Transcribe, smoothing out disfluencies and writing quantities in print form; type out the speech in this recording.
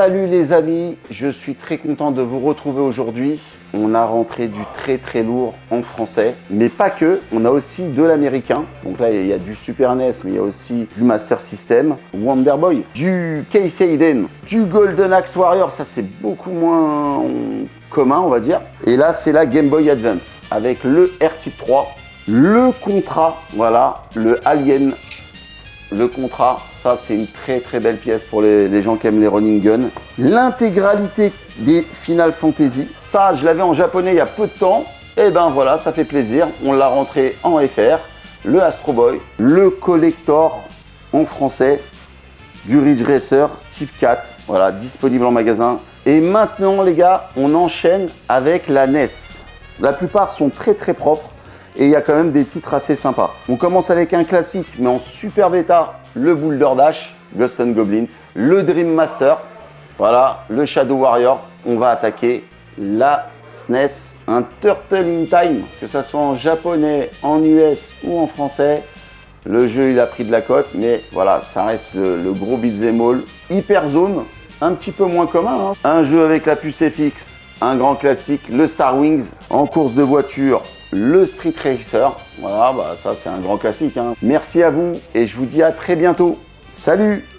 Salut les amis, je suis très content de vous retrouver aujourd'hui. On a rentré du très lourd en français, mais pas que, on a aussi de l'américain. Donc là, il y a du Super NES, mais il y a aussi du Master System, Wonder Boy, du Case Hayden, du Golden Axe Warrior, ça c'est beaucoup moins commun, on va dire. Et là, c'est la Game Boy Advance, avec le R-Type 3, le Contra, voilà, le Alien. Le Contra, ça c'est une très belle pièce pour les gens qui aiment les running guns. L'intégralité des Final Fantasy, ça je l'avais en japonais il y a peu de temps. Et ben voilà, ça fait plaisir, on l'a rentré en FR. Le Astro Boy, le Collector en français, du Ridge Racer Type 4, voilà, disponible en magasin. Et maintenant les gars, on enchaîne avec la NES. La plupart sont très propres. Et il y a quand même des titres assez sympas. On commence avec un classique, mais en super bêta, le Boulder Dash, Ghosts and Goblins, le Dream Master, voilà, le Shadow Warrior. On va attaquer la SNES, un Turtle in Time, que ça soit en japonais, en US ou en français. Le jeu, il a pris de la cote, mais voilà, ça reste le gros beat'em all. Hyper Zone, un petit peu moins commun, hein. Un jeu avec la puce FX, un grand classique, le Star Wings, en course de voiture. Le Street Racer, voilà, bah ça c'est un grand classique, hein. Merci à vous et je vous dis à très bientôt. Salut!